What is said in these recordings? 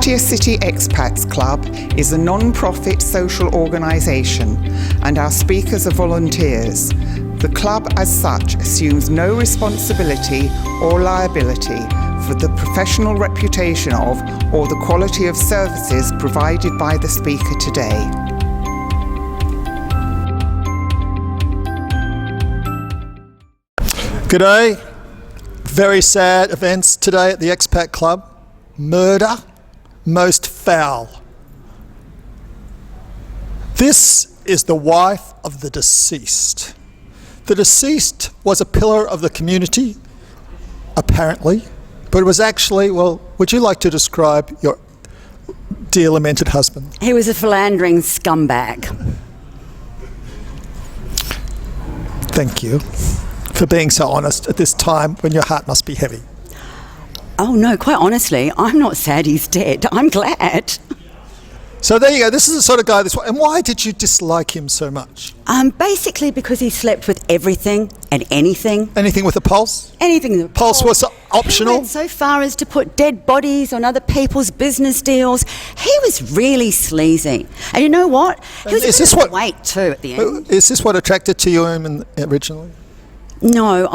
Pattaya City Expats Club is a non-profit social organisation and our speakers are volunteers. The club as such assumes no responsibility or liability for the professional reputation of or the quality of services provided by the speaker today. G'day. Very sad events today at the Expat Club. Murder, most foul. This is the wife of the deceased. The deceased was a pillar of the community, apparently, but it was actually, well, would you like to describe your dear lamented husband? He was a philandering scumbag. Thank you for being so honest at this time when your heart must be heavy. Oh no, quite honestly, I'm not sad he's dead. I'm glad. So there you go. This is the sort of guy this way. And why did you dislike him so much? Basically because he slept with everything and anything. Anything with a pulse? Anything with a Pulse was optional? He went so far as to put dead bodies on other people's business deals. He was really sleazy. And you know what? He was a bit overweight too at the end. Is this what attracted to you originally? No,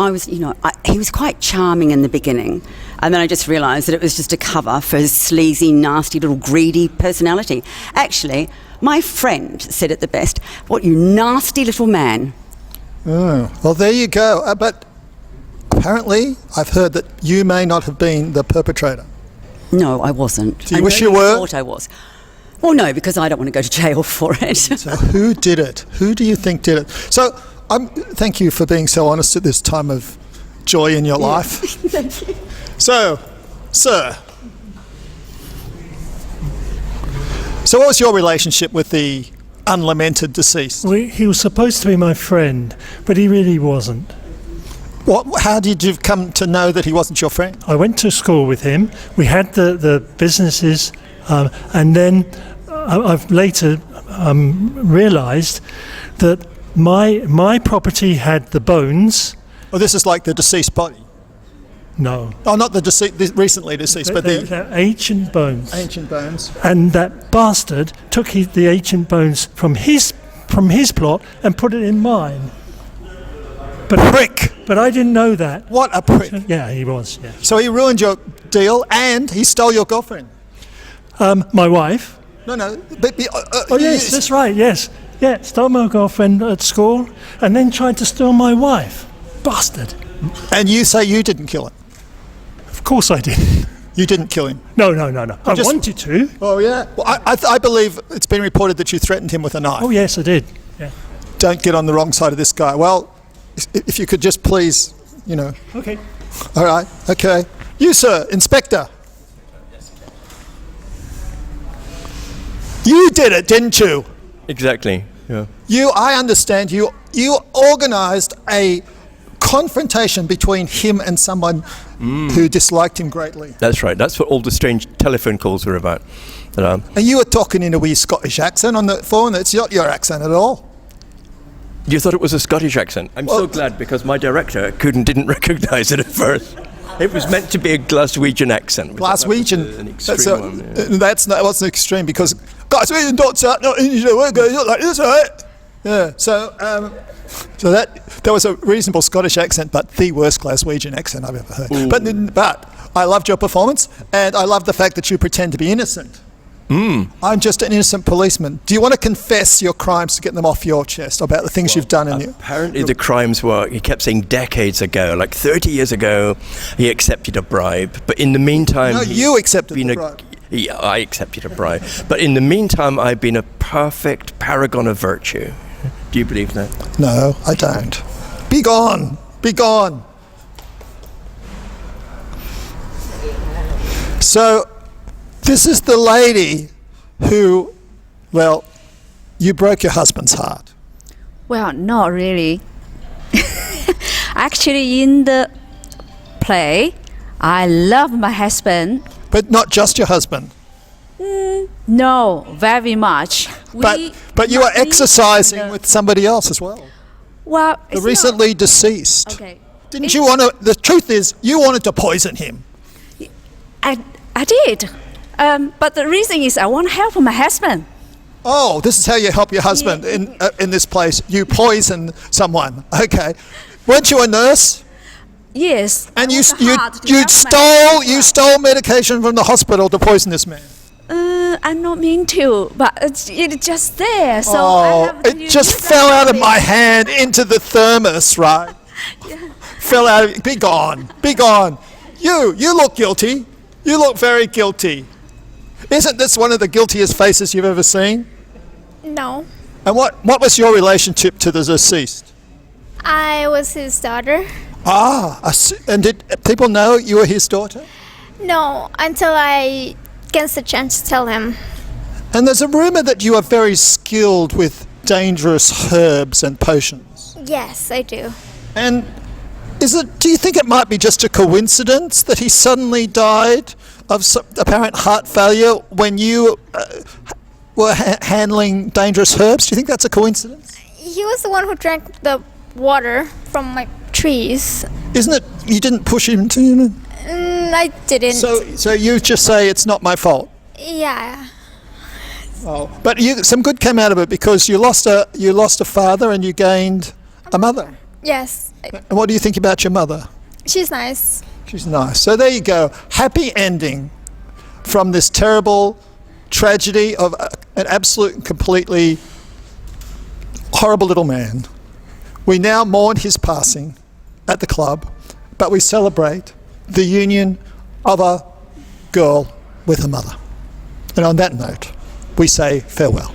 he was quite charming in the beginning. And then I just realised that it was just a cover for his sleazy, nasty, little greedy personality. Actually, my friend said it the best. What, you nasty little man. Oh, well, there you go. But apparently, I've heard that you may not have been the perpetrator. No, I wasn't. Do you wish you were? I thought I was. Well, no, because I don't want to go to jail for it. So who did it? Who do you think did it? So thank you for being so honest at this time of joy in your life. Thank you. So, sir, what was your relationship with the unlamented deceased? He was supposed to be my friend, but he really wasn't. How did you come to know that he wasn't your friend? I went to school with him. We had the businesses, and then I've later realised that my property had the bones. Oh, this is like the deceased body? No. Oh, not the recently deceased, but they're ancient bones. Ancient bones. And that bastard took the ancient bones from his plot and put it in mine. But prick! But I didn't know that. What a prick! Yeah, he was. Yeah. So he ruined your deal, and he stole your girlfriend. My wife. No. Oh yes, that's right. Yes. Yeah, stole my girlfriend at school, and then tried to steal my wife. Bastard. And you say you didn't kill him? Of course I didn't. You didn't kill him? No. I wanted to. Oh, yeah? Well, I believe it's been reported that you threatened him with a knife. Oh, yes, I did. Yeah. Don't get on the wrong side of this guy. Well, if you could just please, Okay. All right, okay. You, sir, Inspector. You did it, didn't you? Exactly, yeah. I understand you organised a confrontation between him and someone who disliked him greatly. That's right. That's what all the strange telephone calls were about. And you were talking in a wee Scottish accent on the phone. It's not your accent at all. You thought it was a Scottish accent? I'm so glad, because my director didn't recognise it at first. It was meant to be a Glaswegian accent. Glaswegian? An extreme one. Yeah. That wasn't extreme, because Glaswegian don't sound like this, right? Yeah. So that was a reasonable Scottish accent, but the worst Glaswegian accent I've ever heard. But I loved your performance, and I love the fact that you pretend to be innocent. I'm just an innocent policeman. Do you want to confess your crimes to get them off your chest about the things you've done? Apparently the crimes were, he kept saying decades ago, like 30 years ago, he accepted a bribe. But in the meantime... No, you accepted the bribe. Yeah, I accepted a bribe. But in the meantime, I've been a perfect paragon of virtue. Do you believe that? No, I don't. Be gone! Be gone! So... this is the lady who, well, you broke your husband's heart. Well, not really. Actually, in the play, I love my husband. But not just your husband. No, very much. But you are exercising with somebody else as well. Well, the recently deceased. Okay. Didn't you want to? The truth is, you wanted to poison him. I did. But the reason is I want to help my husband. Oh, this is how you help your husband in this place. You poison someone. Okay. Weren't you a nurse? Yes. And I you work hard to help my stole medication from the hospital to poison this man. I'm not mean to, but it's just there. So I Oh, have to it use just it fell out of properly. my hand into the thermos, right? Fell out of, be gone, be gone. You look guilty. You look very guilty. Isn't this one of the guiltiest faces you've ever seen? No. And what was your relationship to the deceased? I was his daughter. And did people know you were his daughter? No, until I get the chance to tell him. And there's a rumour that you are very skilled with dangerous herbs and potions. Yes, I do. And do you think it might be just a coincidence that he suddenly died of apparent heart failure when you were handling dangerous herbs? Do you think that's a coincidence? He was the one who drank the water from my trees. Isn't it? You didn't push him to. I didn't. So you just say it's not my fault. Yeah. Oh, but some good came out of it because you lost a father and you gained a mother. Yes. And what do you think about your mother? She's nice. She's nice. So there you go. Happy ending from this terrible tragedy of an absolute and completely horrible little man. We now mourn his passing at the club, but we celebrate the union of a girl with a mother. And on that note, we say farewell.